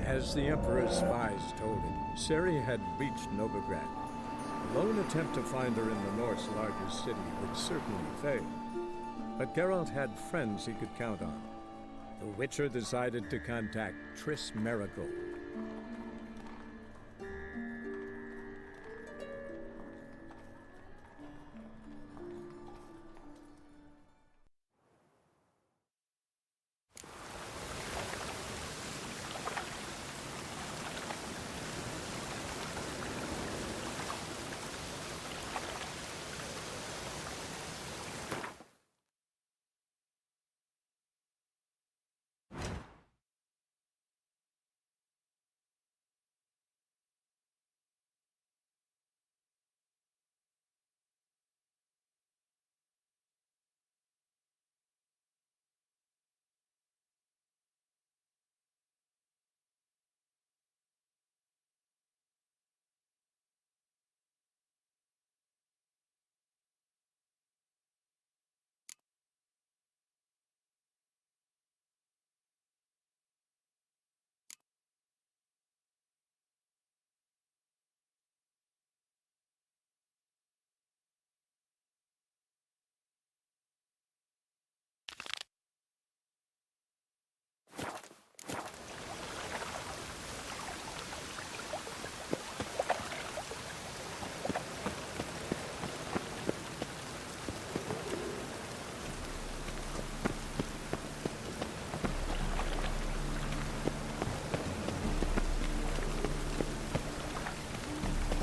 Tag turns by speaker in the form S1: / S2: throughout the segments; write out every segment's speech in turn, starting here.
S1: As the Emperor's spies told him, Ciri had reached Novigrad. A lone attempt to find her in the North's largest city would certainly fail. But Geralt had friends he could count on. The Witcher decided to contact Triss Merigold.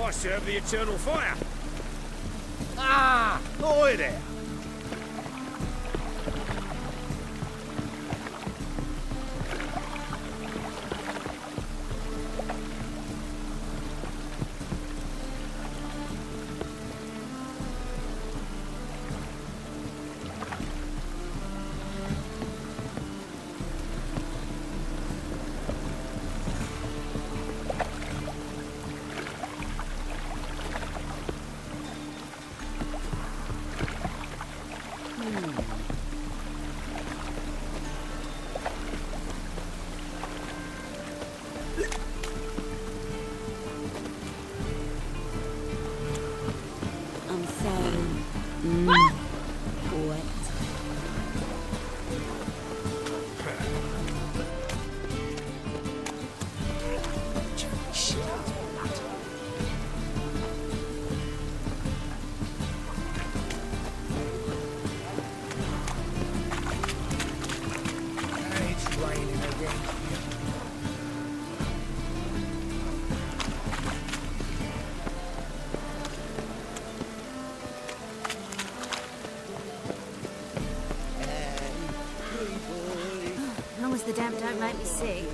S2: I serve the eternal fire. Ah, oi there.
S3: As long as the damp don't make me sick.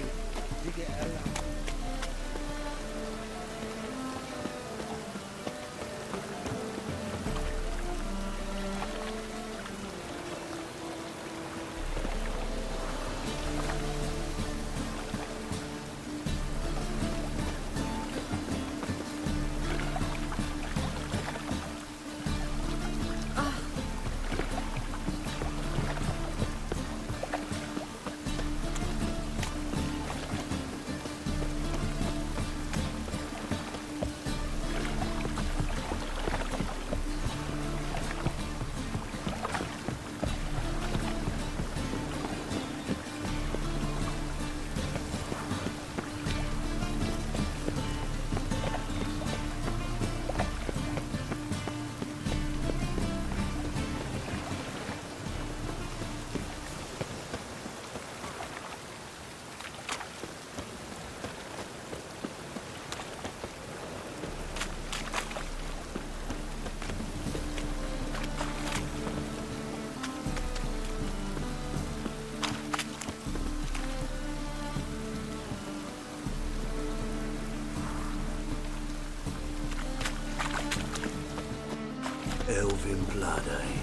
S4: Elven blood, eh?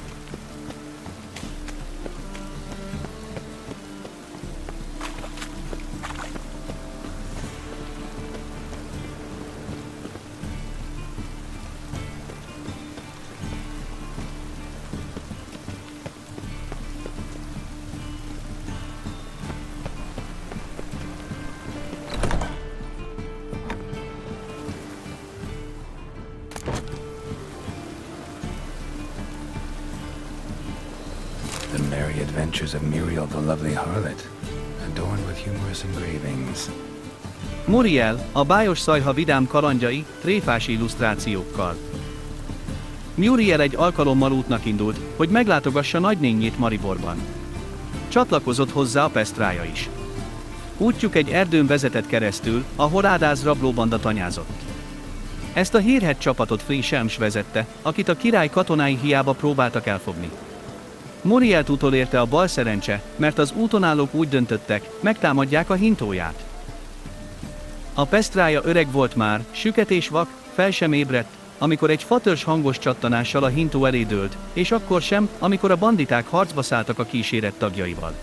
S5: adventures of Muriel the lovely harlot, adorned with humorous engravings.
S6: Muriel, a bájos szajha vidám kalandjai, tréfás illusztrációkkal. Muriel egy alkalommal útnak indult, hogy meglátogassa nagynénjét Mariborban. Csatlakozott hozzá a pesztrája is. Útjuk egy erdőn vezetett keresztül, ahol ádáz rablóbanda tanyázott. Ezt a hírhedt csapatot sosem vezette, akit a király katonái hiába próbáltak elfogni. Murielt utolérte a bal szerencse, mert az úton állók úgy döntöttek, megtámadják a hintóját. A pesztrája öreg volt már, süket és vak, fel sem ébredt, amikor egy fatörzs hangos csattanással a hintó elé dőlt, és akkor sem, amikor a banditák harcba szálltak a kíséret tagjaival.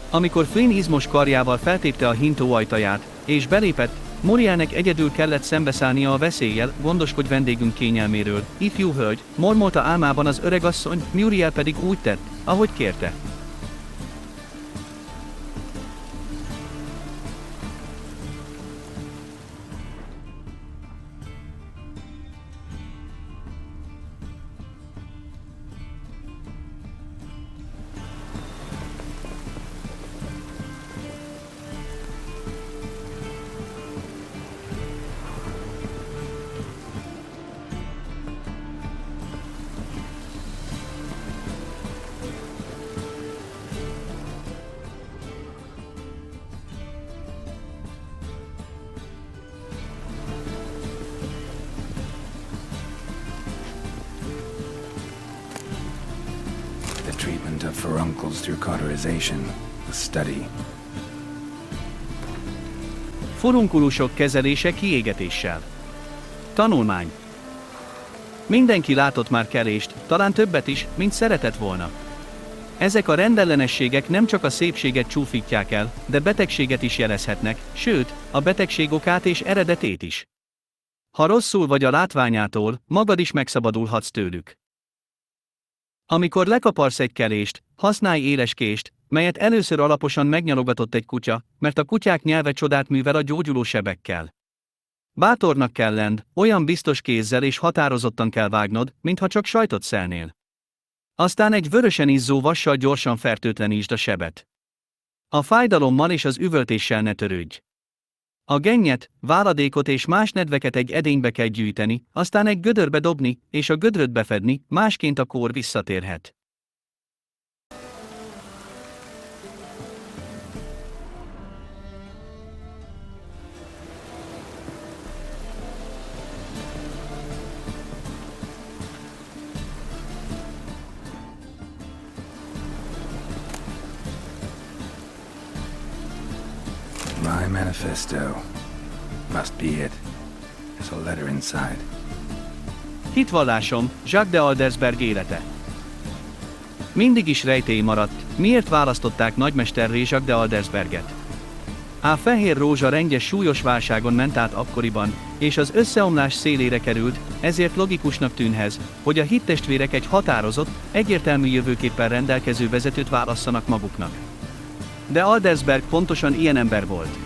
S6: Amikor Flynn izmos karjával feltépte a hintó ajtaját, és belépett, Murielnek egyedül kellett szembeszállnia a veszéllyel, gondoskodj vendégünk kényelméről, ifjú hölgy, mormolta álmában az öregasszony, Muriel pedig úgy tett, ahogy kérte.
S5: The treatment of furuncles through cauterization, a study.
S6: Furunkulusok kezelése kiégetéssel. Tanulmány. Mindenki látott már kerést, talán többet is, mint szeretett volna. Ezek a rendellenességek nem csak a szépséget csúfítják el, de betegséget is jelezhetnek, sőt, a betegség okát és eredetét is. Ha rosszul vagy a látványától, magad is megszabadulhatsz tőlük. Amikor lekaparsz egy kerést, használj éles kést, melyet először alaposan megnyalogatott egy kutya, mert a kutyák nyelve csodát művel a gyógyuló sebekkel. Bátornak kell lenned, olyan biztos kézzel és határozottan kell vágnod, mintha csak sajtot szelnél. Aztán egy vörösen izzó vassal gyorsan fertőtlenítsd a sebet. A fájdalommal és az üvöltéssel ne törődj. A gennyet, váladékot és más nedveket egy edénybe kell gyűjteni, aztán egy gödörbe dobni, és a gödröt befedni, másként a kór visszatérhet.
S5: My manifesto. Must be it. There's a letter inside.
S6: Hitvallásom, Jacques de Aldersberg élete. Mindig is rejtély maradt, miért választották nagymesterré Jacques de Aldersberget. A fehér rózsa rendje súlyos válságon ment át akkoriban, és az összeomlás szélére került, ezért logikusnak tűnhet, hogy a hittestvérek egy határozott, egyértelmű jövőképpel rendelkező vezetőt válasszanak maguknak. De Aldersberg pontosan ilyen ember volt.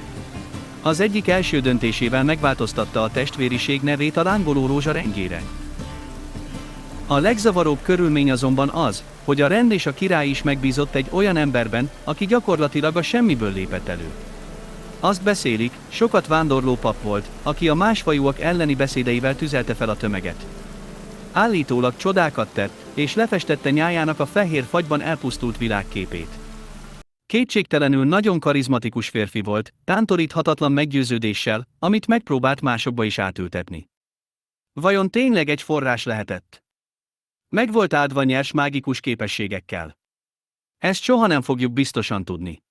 S6: Az egyik első döntésével megváltoztatta a testvériség nevét a lángoló rózsa rendjére. A legzavaróbb körülmény azonban az, hogy a rend és a király is megbízott egy olyan emberben, aki gyakorlatilag a semmiből lépett elő. Azt beszélik, sokat vándorló pap volt, aki a másfajúak elleni beszédeivel tüzelte fel a tömeget. Állítólag csodákat tett, és lefestette nyájának a fehér fagyban elpusztult világképét. Kétségtelenül nagyon karizmatikus férfi volt, tántoríthatatlan meggyőződéssel, amit megpróbált másokba is átültetni. Vajon tényleg egy forrás lehetett? Meg volt áldva nyers mágikus képességekkel. Ezt soha nem fogjuk biztosan tudni.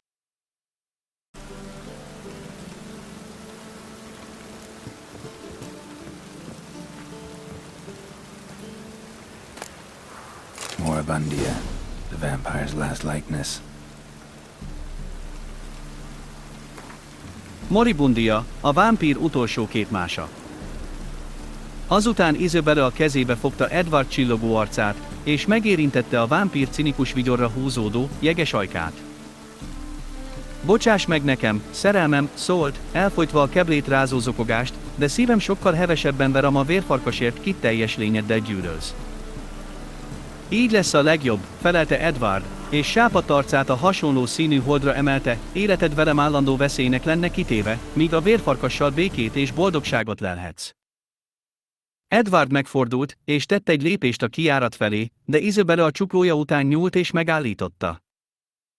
S5: Moribundia, the vampire's last likeness.
S6: Moribundia, a vámpír utolsó képmása. Azután Isabelle a kezébe fogta Edward csillogó arcát, és megérintette a vámpír cinikus vigyorra húzódó, jeges ajkát. Bocsáss meg nekem, szerelmem, szólt, elfolytva a keblét rázó zokogást, de szívem sokkal hevesebben ver, a vérfarkasért, kit teljes lényeddel gyűlölsz. Így lesz a legjobb, felelte Edward, és sápadt arcát a hasonló színű holdra emelte, életed velem állandó veszélynek lenne kitéve, míg a vérfarkassal békét és boldogságot lelhetsz. Edward megfordult, és tett egy lépést a kijárat felé, de Isabella a csuklója után nyúlt és megállította.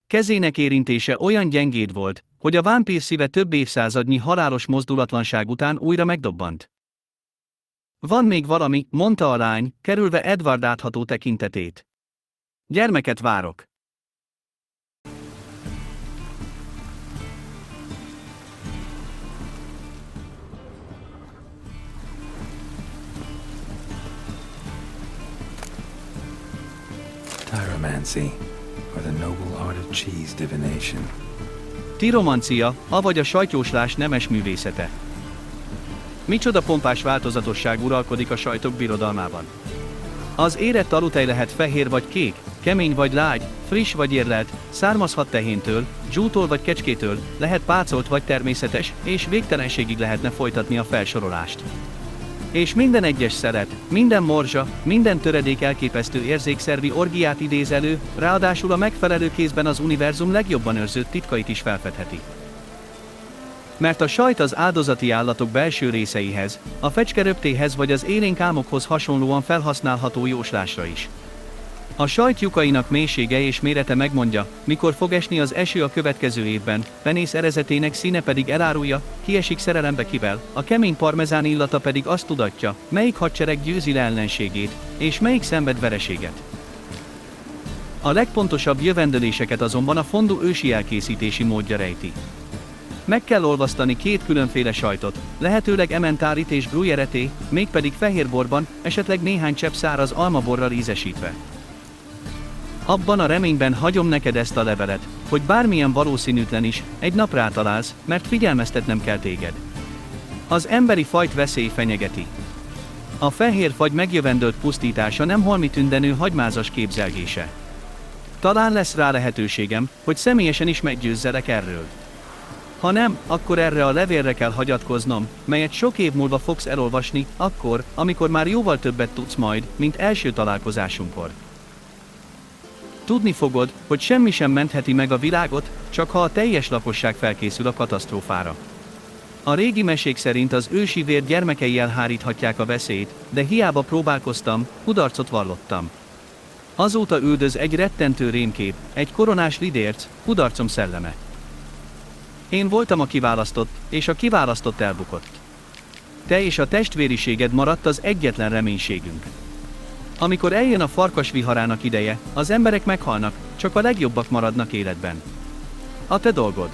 S6: Kezének érintése olyan gyengéd volt, hogy a vámpír szíve több évszázadnyi halálos mozdulatlanság után újra megdobbant. Van még valami, mondta a lány, kerülve Edward átható tekintetét. Gyermeket várok.
S5: Tyromancy, or the noble art of cheese divination.
S6: Tiromancia, avagy a sajtjóslás nemes művészete. Micsoda pompás változatosság uralkodik a sajtok birodalmában. Az érett alutej lehet fehér vagy kék, kemény vagy lágy, friss vagy érlelt, származhat tehéntől, dzsútól vagy kecskétől, lehet pácolt vagy természetes, és végtelenségig lehetne folytatni a felsorolást. És minden egyes szelet, minden morzsa, minden töredék elképesztő érzékszervi orgiát idéz elő, ráadásul a megfelelő kézben az univerzum legjobban őrzött titkait is felfedheti. Mert a sajt az áldozati állatok belső részeihez, a fecske röptéhez vagy az élénk álmokhoz hasonlóan felhasználható jóslásra is. A sajt lyukainak mélysége és mérete megmondja, mikor fog esni az eső a következő évben, penész erezetének színe pedig elárulja, kiesik szerelembe kivel, a kemény parmezán illata pedig azt tudatja, melyik hadsereg győzi le ellenségét, és melyik szenved vereséget. A legpontosabb jövendőléseket azonban a fondú ősi elkészítési módja rejti. Meg kell olvasztani két különféle sajtot, lehetőleg ementárit és gruyéreté, mégpedig fehérborban, esetleg néhány csepp száraz almaborral ízesítve. Abban a reményben hagyom neked ezt a levelet, hogy bármilyen valószínűtlen is, egy nap rátalálsz, mert figyelmeztetnem kell téged. Az emberi fajt veszély fenyegeti. A fehér fagy megjövendőlt pusztítása nem holmi tündenő hagymázas képzelgése. Talán lesz rá lehetőségem, hogy személyesen is meggyőzzelek erről. Ha nem, akkor erre a levélre kell hagyatkoznom, melyet sok év múlva fogsz elolvasni, akkor, amikor már jóval többet tudsz majd, mint első találkozásunkkor. Tudni fogod, hogy semmi sem mentheti meg a világot, csak ha a teljes lakosság felkészül a katasztrófára. A régi mesék szerint az ősi vér gyermekei elháríthatják a veszélyt, de hiába próbálkoztam, kudarcot vallottam. Azóta üldöz egy rettentő rémkép, egy koronás lidérc, kudarcom szelleme. Én voltam a kiválasztott, és a kiválasztott elbukott. Te és a testvériséged maradt az egyetlen reménységünk. Amikor eljön a farkas viharának ideje, az emberek meghalnak, csak a legjobbak maradnak életben. A te dolgod,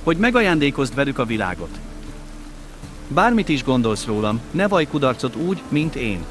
S6: hogy megajándékozd velük a világot. Bármit is gondolsz rólam, ne vallj kudarcot úgy, mint én.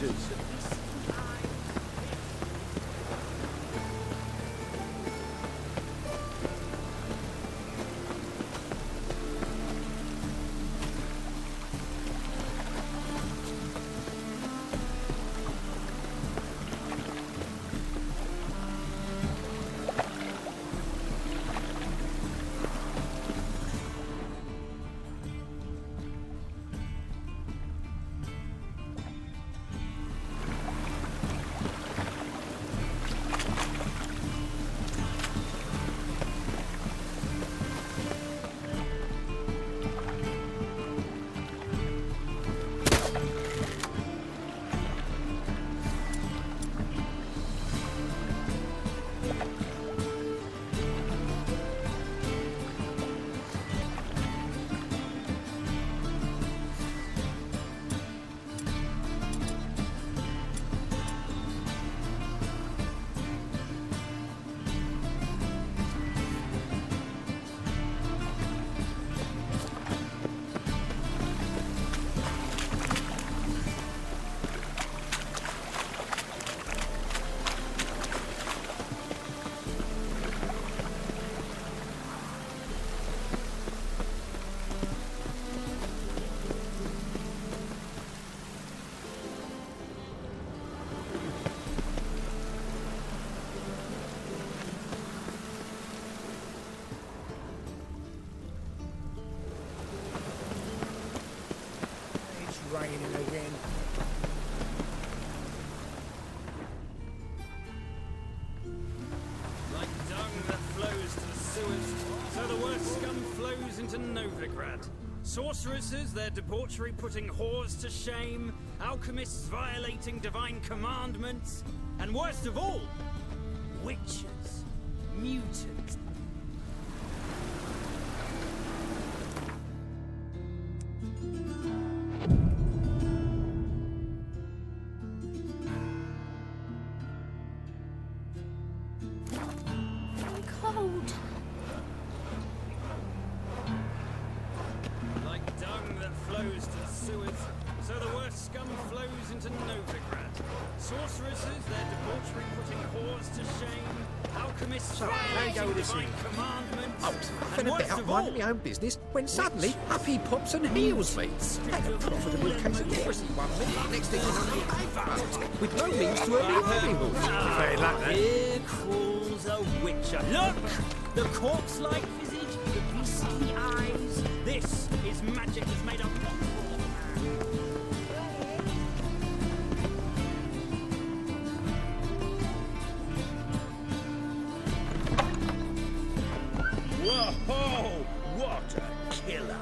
S2: witches.
S7: Raining again.
S8: Like dung that flows to the sewers, so the worst scum flows into Novigrad. Sorceresses, their debauchery putting whores to shame, alchemists violating divine commandments, and worst of all, witches, mutants.
S3: Cold.
S8: Like dung that flows to the sewers, so the worst scum flows into Novigrad. Sorceresses, their debauchery putting whores to shame, alchemists violating divine commandments,
S7: I was huffing
S8: and worst
S7: about
S8: of all,
S7: minding my own business when suddenly up he pops and heals me. Had a profitable case of heresy 1 minute, next thing you know, with no means to earn a livelihood.
S2: Very luck, then.
S8: here crawls a witcher. Look! The corpse-like visage, the beastly eyes. This is magic that's made up of
S2: Whoa! What a killer!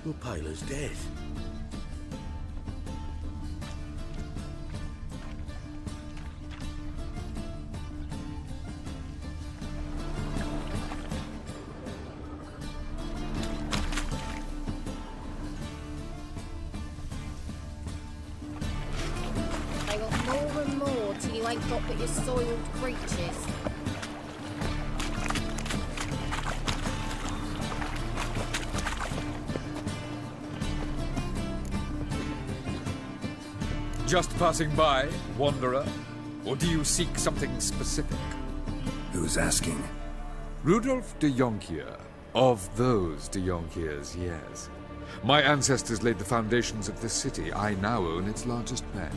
S4: You're pale as death.
S3: They got more and more till you ain't got but your soiled creatures.
S9: Just passing by, wanderer? Or do you seek something specific?
S5: Who's asking?
S9: Rudolf de Jonkier. Of those de Jonkiers, yes. My ancestors laid the foundations of this city. I now own its largest bank.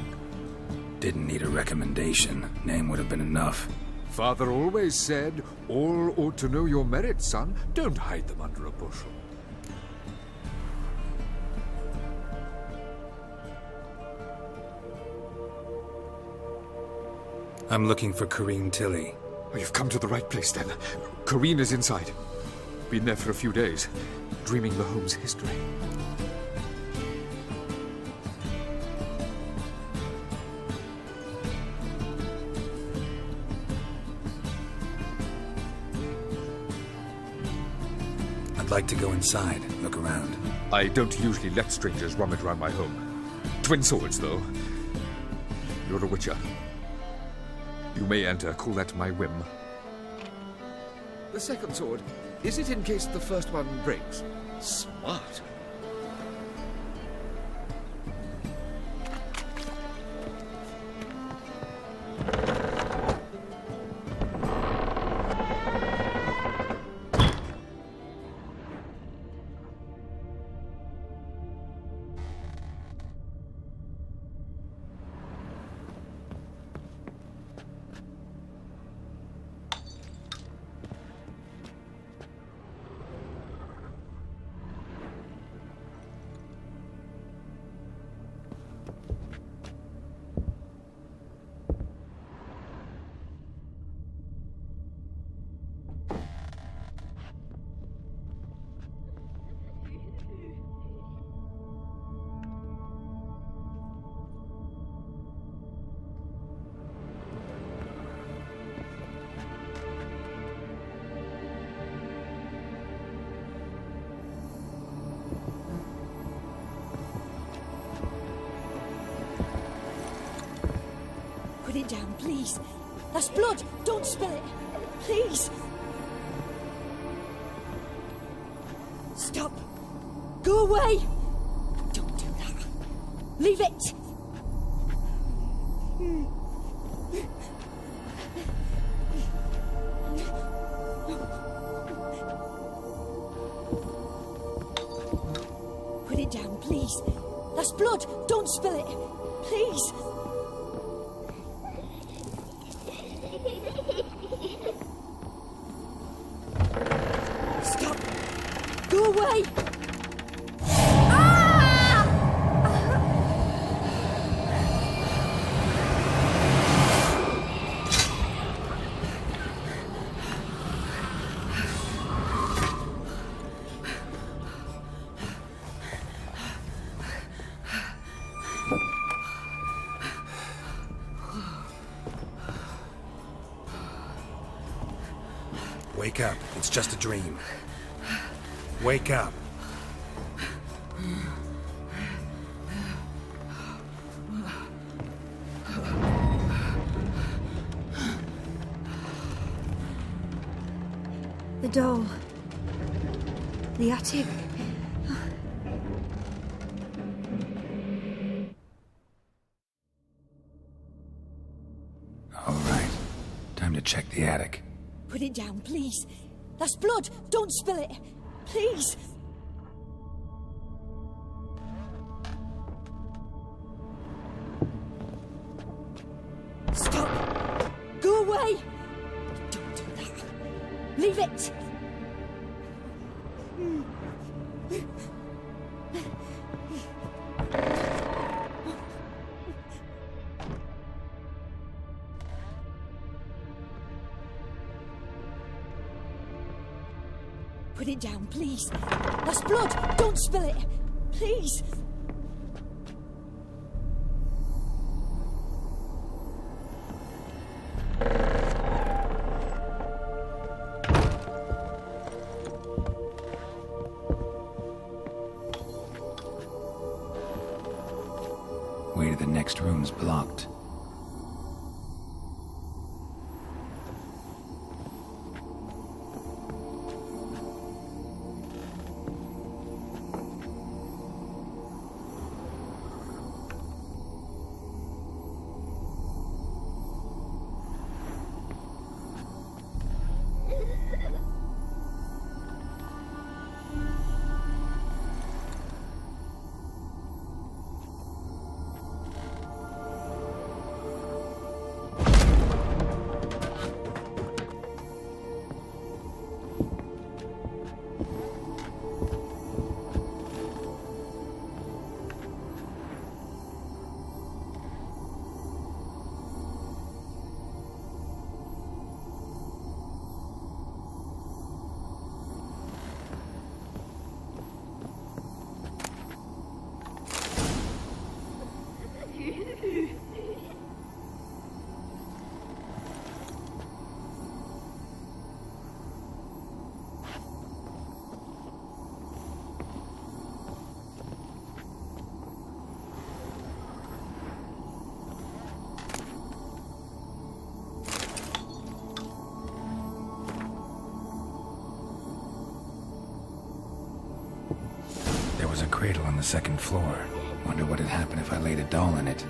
S5: Didn't need a recommendation. Name would have been enough.
S9: Father always said, all ought to know your merits, son. Don't hide them under a bushel.
S5: I'm looking for Corinne Tilly.
S9: Oh, you've come to the right place, then. Corinne is inside. Been there for a few days, dreaming the home's history.
S5: I'd like to go inside, look around.
S9: I don't usually let strangers rummage around my home. Twin swords, though. You're a witcher. You may enter, call at my whim. The second sword, is it in case the first one breaks? Smart.
S10: Put it down, please. That's blood. Don't spill it. Please. Stop. Go away. Don't do that. Leave it. Put it down, please. That's blood. Don't spill it. Please. Stop. Go away.
S5: Wake up. It's just a dream. Wake up.
S3: The doll. The attic.
S5: All right. Time to check the attic.
S10: Put it down, please. That's blood. Don't spill it. Please. Stop. Go away. Don't do that. Leave it. Put it down, please. That's blood. Don't spill it. Please.
S5: Way to the next room's blocked. There was a cradle on the second floor. Wonder what had happened if I laid a doll in it.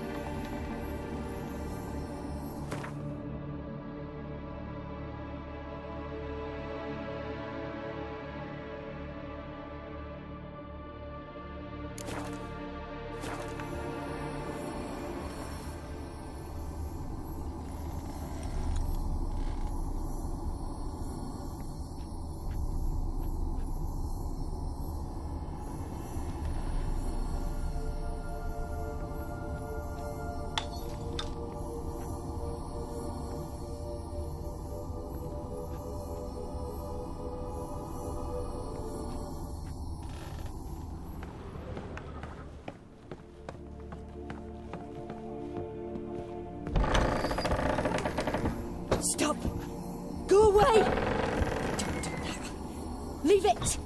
S10: Stop! Go away! Don't do that. Leave it!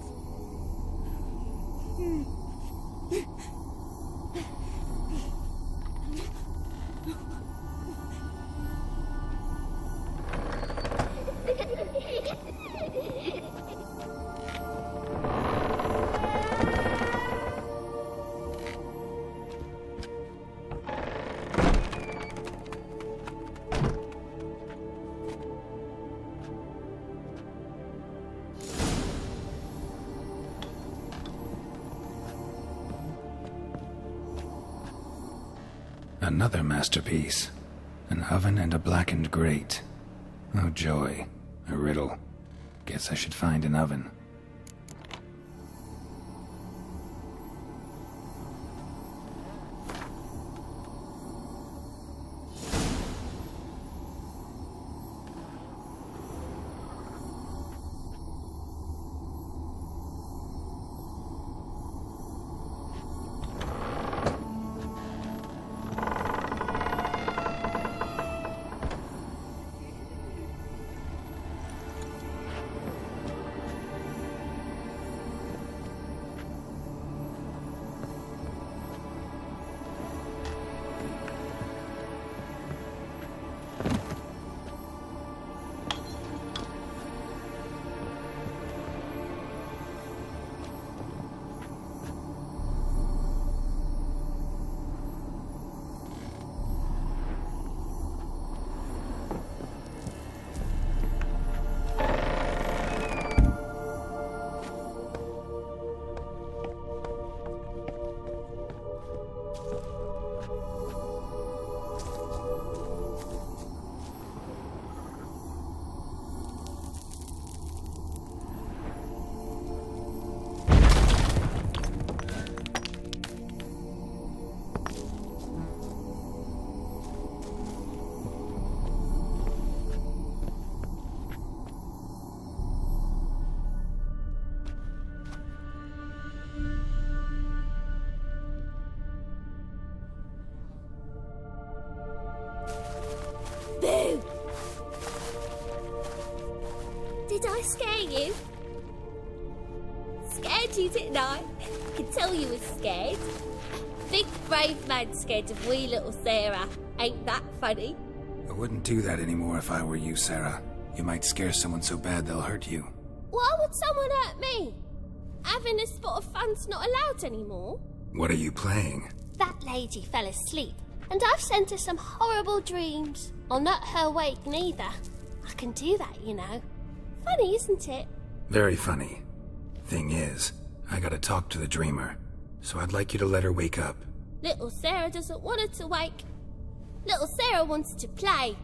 S5: Another masterpiece. An oven and a blackened grate. Oh joy. A riddle. Guess I should find an oven.
S3: scare you? Scared you, didn't I? I can tell you was scared. Big brave man scared of wee little Sarah. Ain't that funny?
S5: I wouldn't do that anymore if I were you, Sarah. You might scare someone so bad they'll hurt you.
S3: Why would someone hurt me? Having a spot of fun's not allowed anymore.
S5: What are you playing?
S3: That lady fell asleep, and I've sent her some horrible dreams. I'll not her wake neither. I can do that, you know. Funny, isn't it?
S5: Very funny. Thing is, I gotta talk to the dreamer, so I'd like you to let her wake up.
S3: Little Sarah doesn't want her to wake. Little Sarah wants to play.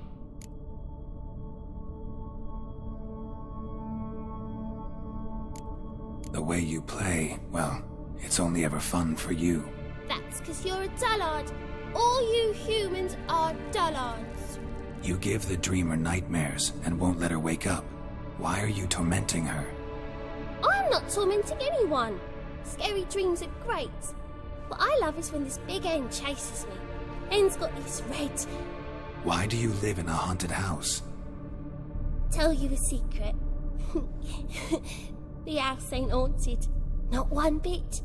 S5: The way you play, well, it's only ever fun for you.
S3: That's because you're a dullard. All you humans are dullards.
S5: You give the dreamer nightmares and won't let her wake up. Why are you tormenting her?
S3: I'm not tormenting anyone. Scary dreams are great. What I love is when this big hen chases me. Hen's got these red...
S5: Why do you live in a haunted house?
S3: Tell you a secret. The house ain't haunted. Not one bit.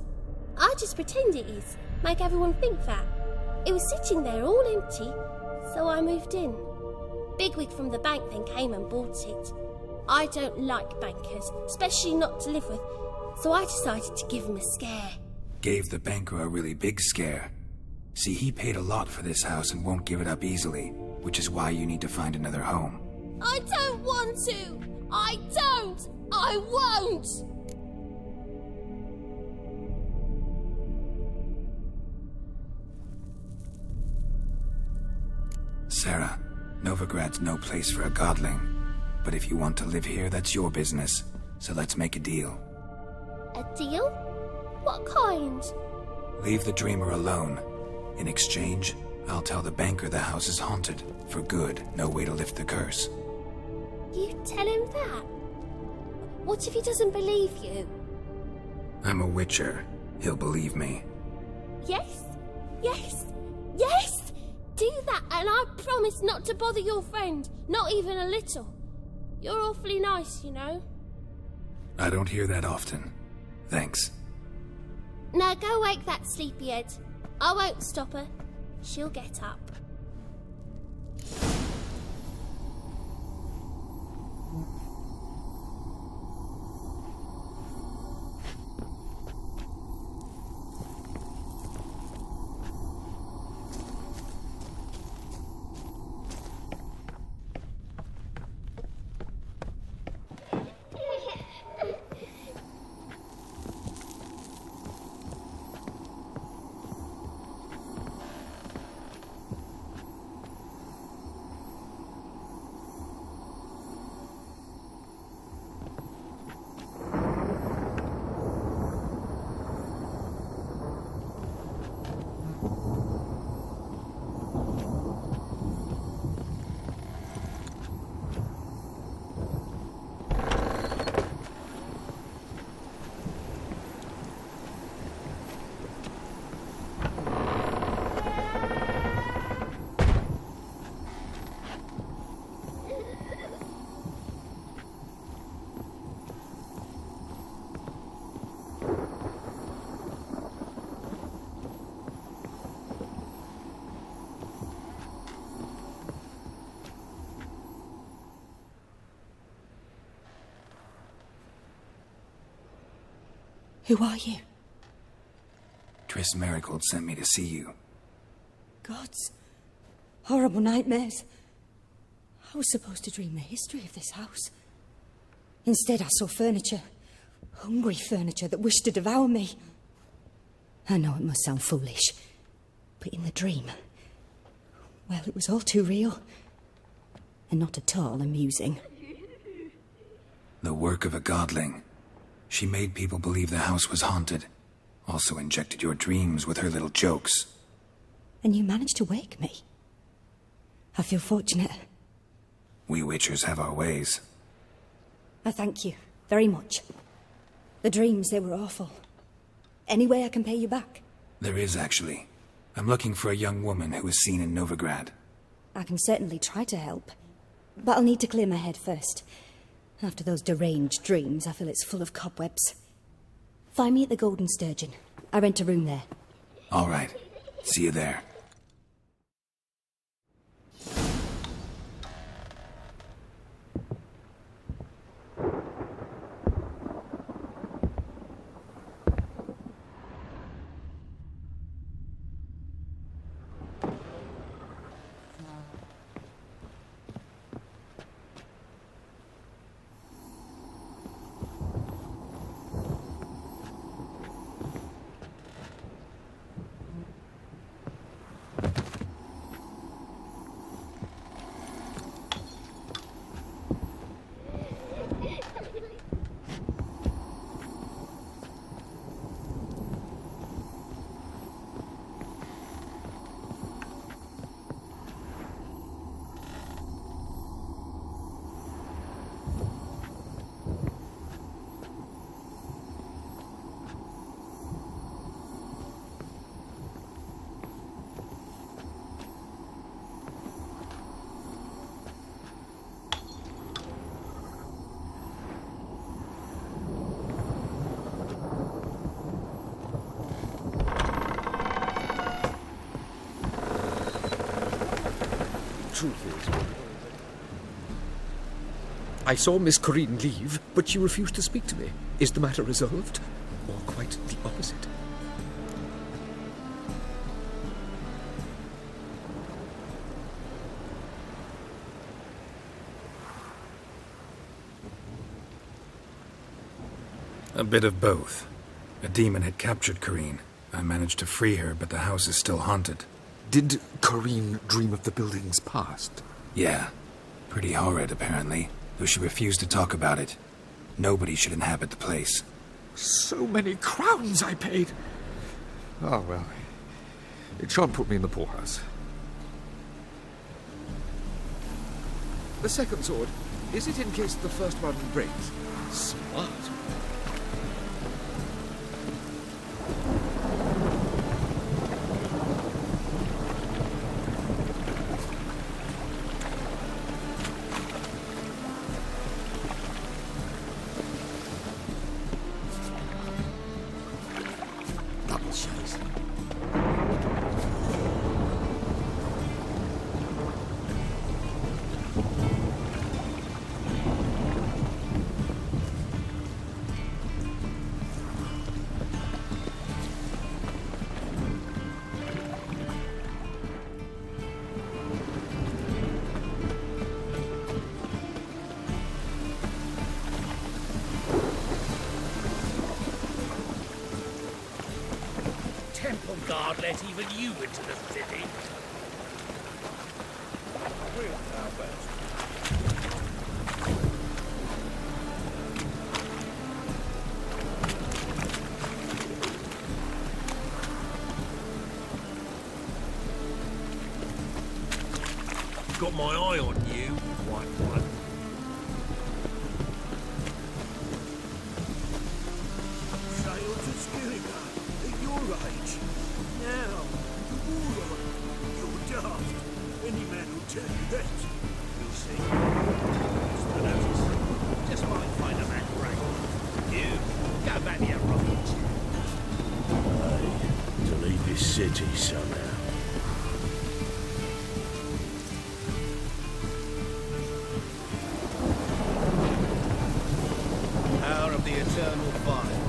S3: I just pretend it is. Make everyone think that. It was sitting there all empty, so I moved in. Bigwig from the bank then came and bought it. I don't like bankers, especially not to live with, so I decided to give him a scare.
S5: Gave the banker a really big scare. See, he paid a lot for this house and won't give it up easily, which is why you need to find another home.
S3: I don't want to! I don't! I won't!
S5: Sarah, Novigrad's no place for a godling. But if you want to live here, that's your business. So let's make a deal.
S3: A deal? What kind?
S5: Leave the dreamer alone. In exchange, I'll tell the banker the house is haunted. For good, no way to lift the curse.
S3: You tell him that? What if he doesn't believe you?
S5: I'm a witcher. He'll believe me.
S3: Yes? Yes? Yes! Do that and I promise not to bother your friend. Not even a little. You're awfully nice, you know.
S5: I don't hear that often. Thanks.
S3: Now go wake that sleepyhead. I won't stop her. She'll get up.
S10: Who are you?
S5: Triss Marigold sent me to see you.
S10: Gods. Horrible nightmares. I was supposed to dream the history of this house. Instead, I saw furniture. Hungry furniture that wished to devour me. I know it must sound foolish, but in the dream, well, it was all too real. And not at all amusing.
S5: The work of a godling. She made people believe the house was haunted. Also injected your dreams with her little jokes.
S10: And you managed to wake me. I feel fortunate.
S5: We witchers have our ways.
S10: I thank you very much. The dreams, they were awful. Any way I can pay you back?
S5: There is, actually. I'm looking for a young woman who was seen in Novigrad.
S10: I can certainly try to help. But I'll need to clear my head first. After those deranged dreams, I feel it's full of cobwebs. Find me at the Golden Sturgeon. I rent a room there.
S5: All right. See you there.
S7: Truth is, I saw Miss Corinne leave, but she refused to speak to me. Is the matter resolved? Or quite the opposite?
S5: A bit of both. A demon had captured Corinne. I managed to free her, but the house is still haunted.
S9: Did Corinne dream of the building's past?
S5: Yeah. Pretty horrid, apparently, though she refused to talk about it. Nobody should inhabit the place.
S9: So many crowns I paid! Oh, well. It shan't put me in the poorhouse. The second sword, is it in case the first one breaks? Smart.
S2: Temple guard let even you into the city. Real cowbirds. Got my eye on you, white one. Sail to Skillinger at your age. Now, all right, you're daft. Any man will tell you that. You'll see. It's the notice. Just might find a man great. You, go back to your rocking chair. Aye, to leave this city somehow. Power of the eternal fire.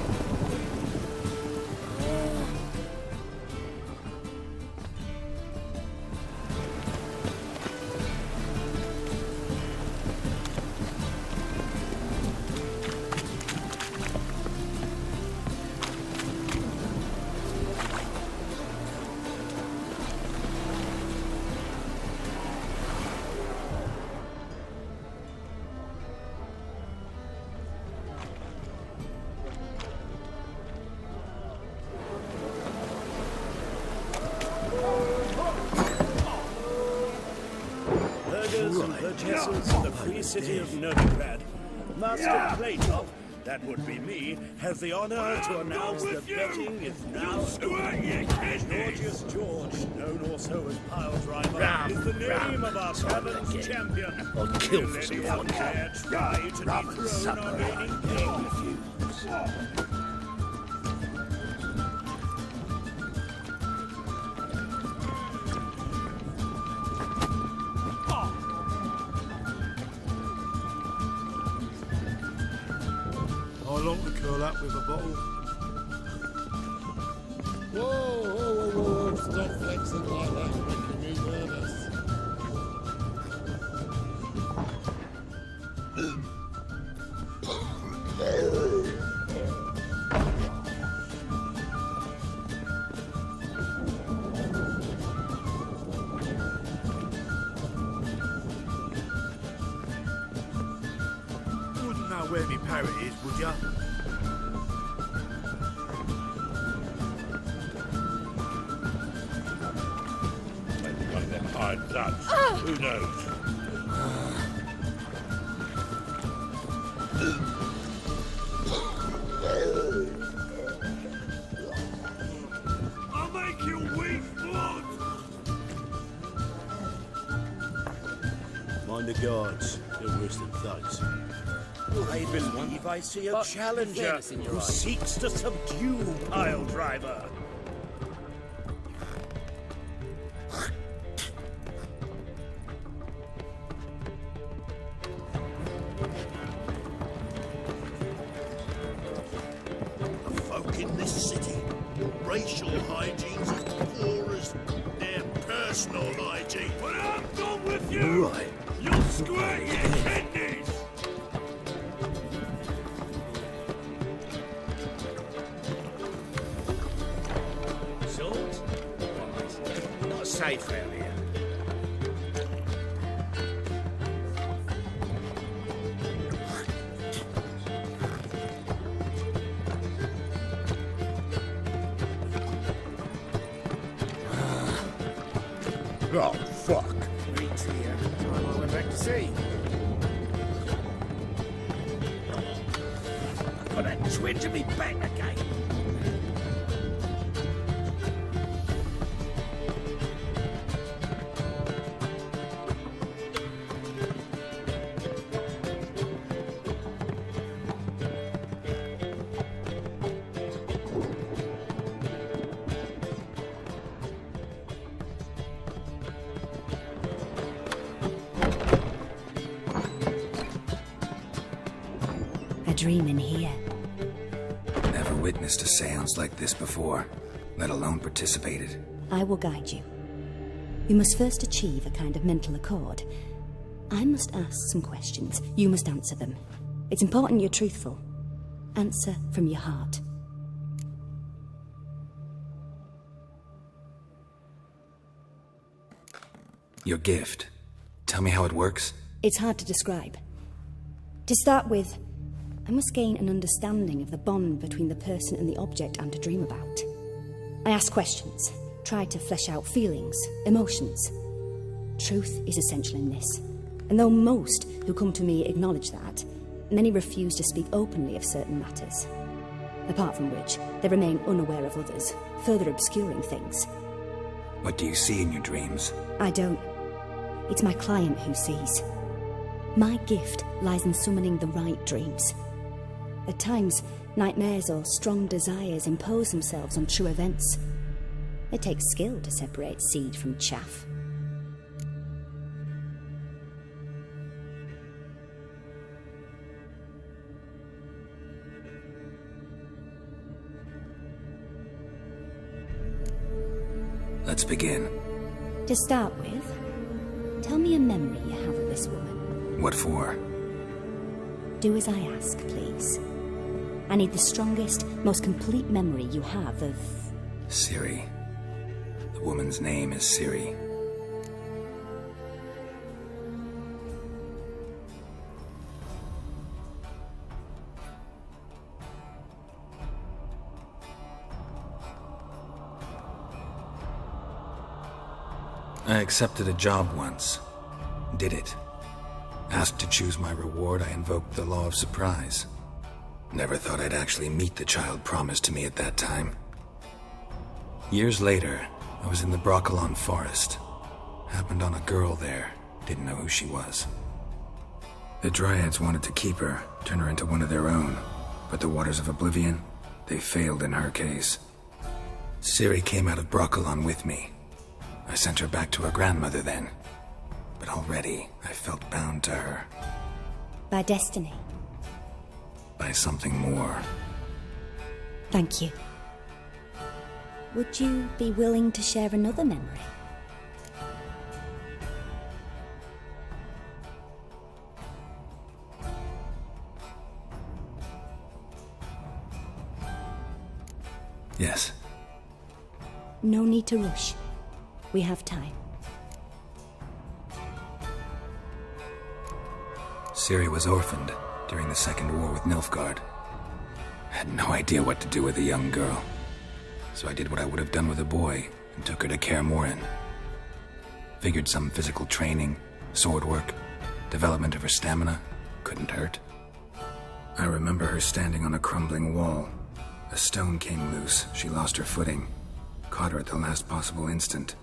S11: Purchasers in the free city of Novigrad. Master Platov, that would be me, has the honor to announce that betting is now open. Gorgeous George known also as Pile Driver, is the name of our Caverns champion.
S2: I'll kill for some fun.
S11: Try to dethrone our reigning king.
S2: I long to curl up with a bottle. Whoa, stop flexing like that, making me nervous. Wouldn't know where me parrot is, would ya? Maybe one of them hired bloods. Who knows? I'll make you weep blood!
S11: Mind the guards, they're worse than thugs. I believe I see a challenger who seeks to subdue Pile Driver. Folk in this city, racial hygiene's as poor as their personal hygiene. But I'm done with you!
S2: Right.
S11: You'll squirt your kidneys! Salt? Not safe out here.
S2: Oh, fuck.
S7: Meet's here. Time I went back to sea.
S2: Got that twinge in me back again.
S10: A dream in here.
S5: Never witnessed a seance like this before, let alone participated.
S10: I will guide you. You must first achieve a kind of mental accord. I must ask some questions. You must answer them. It's important you're truthful. Answer from your heart.
S5: Your gift. Tell me how it works.
S10: It's hard to describe. To start with, I must gain an understanding of the bond between the person and the object I'm to dream about. I ask questions, try to flesh out feelings, emotions. Truth is essential in this, and though most who come to me acknowledge that, many refuse to speak openly of certain matters. Apart from which, they remain unaware of others, further obscuring things.
S5: What do you see in your dreams?
S10: I don't. It's my client who sees. My gift lies in summoning the right dreams. At times, nightmares or strong desires impose themselves on true events. It takes skill to separate seed from chaff.
S5: Let's begin.
S10: To start with, tell me a memory you have of this woman.
S5: What for?
S10: Do as I ask, please. I need the strongest, most complete memory you have of...
S5: Siri. The woman's name is Siri. I accepted a job once. Did it. Asked to choose my reward, I invoked the law of surprise. Never thought I'd actually meet the child promised to me at that time. Years later, I was in the Broccolon forest. Happened on a girl there. Didn't know who she was. The Dryads wanted to keep her, turn her into one of their own. But the Waters of Oblivion, they failed in her case. Ciri came out of Broccolon with me. I sent her back to her grandmother then. But already, I felt bound to her.
S10: By destiny?
S5: By something more.
S10: Thank you. Would you be willing to share another memory?
S5: Yes.
S10: No need to rush. We have time.
S5: Ciri was orphaned during the Second War with Nilfgaard. Had no idea what to do with a young girl. So I did what I would have done with a boy and took her to Kaer Morhen. Figured some physical training, sword work, development of her stamina couldn't hurt. I remember her standing on a crumbling wall. A stone came loose, she lost her footing. Caught her at the last possible instant.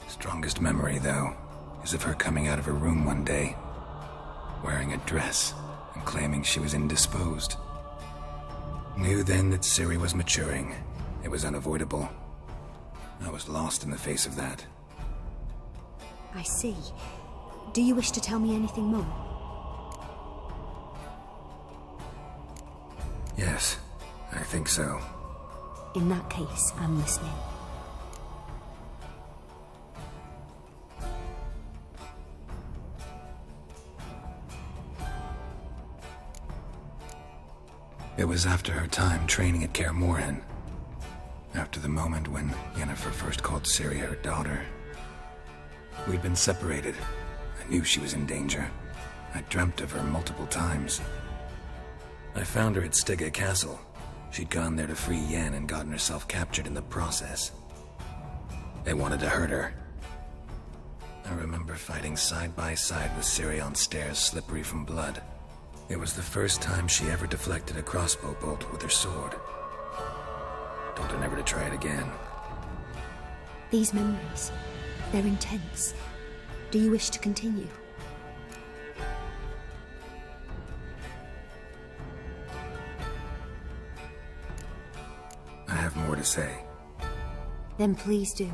S5: Strongest memory, though, is of her coming out of her room one day, wearing a dress and claiming she was indisposed. Knew then that Ciri was maturing. It was unavoidable. I was lost in the face of that.
S10: I see. Do you wish to tell me anything more?
S5: Yes, I think so.
S10: In that case, I'm listening.
S5: It was after her time training at Kaer Morhen. After the moment when Yennefer first called Ciri her daughter. We'd been separated. I knew she was in danger. I dreamt of her multiple times. I found her at Stygga Castle. She'd gone there to free Yen and gotten herself captured in the process. They wanted to hurt her. I remember fighting side by side with Ciri on stairs slippery from blood. It was the first time she ever deflected a crossbow bolt with her sword. Told her never to try it again.
S10: These memories, they're intense. Do you wish to continue?
S5: I have more to say.
S10: Then please do.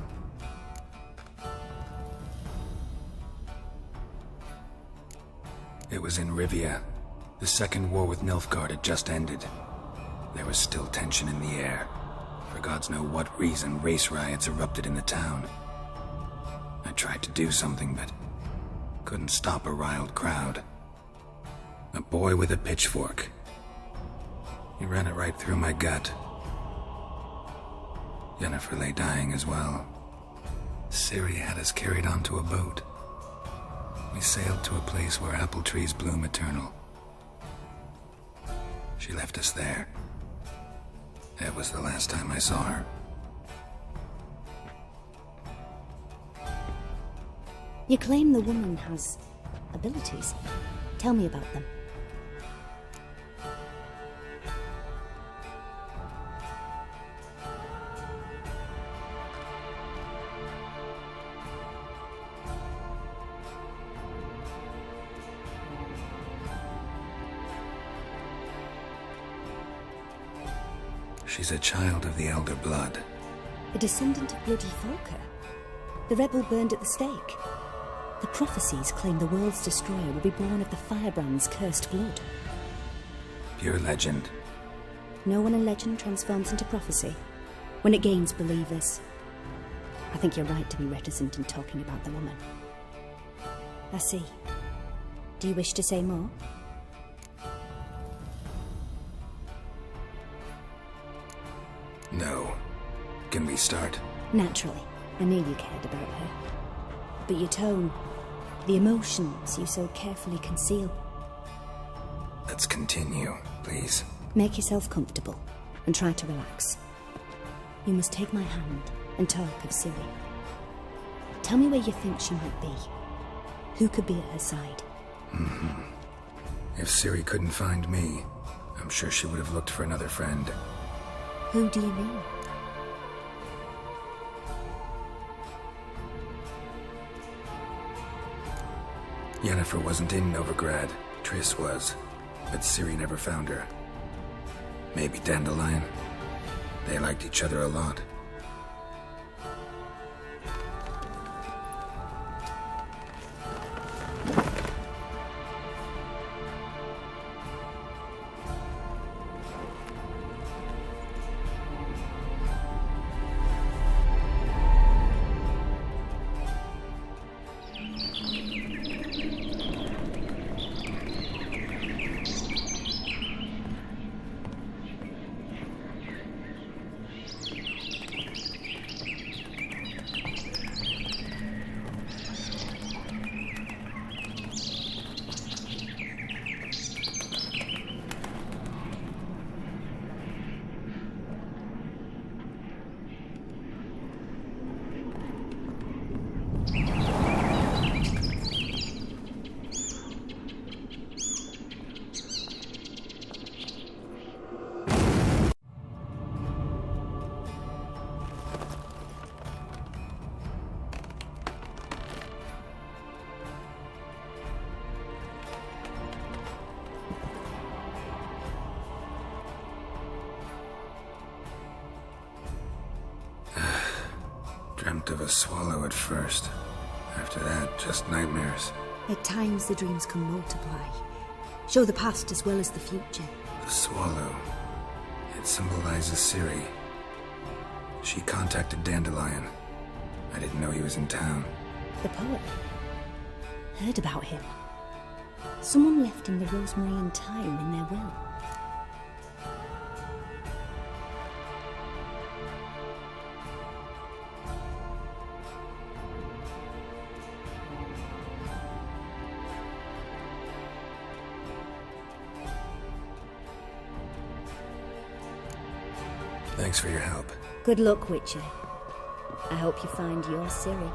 S5: It was in Rivia. The Second War with Nilfgaard had just ended. There was still tension in the air. For gods know what reason, race riots erupted in the town. I tried to do something, but couldn't stop a riled crowd. A boy with a pitchfork. He ran it right through my gut. Yennefer lay dying as well. Ciri had us carried onto a boat. We sailed to a place where apple trees bloom eternal. She left us there. That was the last time I saw her.
S10: You claim the woman has abilities. Tell me about them.
S5: She's a child of the Elder Blood.
S10: A descendant of bloody Volker. The rebel burned at the stake. The prophecies claim the world's destroyer will be born of the firebrand's cursed blood.
S5: Pure legend.
S10: No one in legend transforms into prophecy when it gains believers. I think you're right to be reticent in talking about the woman. I see. Do you wish to say more?
S5: No. Can we start?
S10: Naturally. I knew you cared about her. But your tone, the emotions you so carefully conceal.
S5: Let's continue, please.
S10: Make yourself comfortable and try to relax. You must take my hand and talk of Ciri. Tell me where you think she might be. Who could be at her side?
S5: If Ciri couldn't find me, I'm sure she would have looked for another friend.
S10: Who do you mean?
S5: Yennefer wasn't in Novigrad. Triss was. But Ciri never found her. Maybe Dandelion? They liked each other a lot. Dreamt of a swallow at first. After that, just nightmares.
S10: At times, the dreams can multiply. Show the past as well as the future.
S5: The swallow. It symbolizes Ciri. She contacted Dandelion. I didn't know he was in town.
S10: The poet. Heard about him. Someone left him the rosemary and thyme in their will.
S5: Thanks for your help.
S10: Good luck, Witcher. I hope you find your Ciri.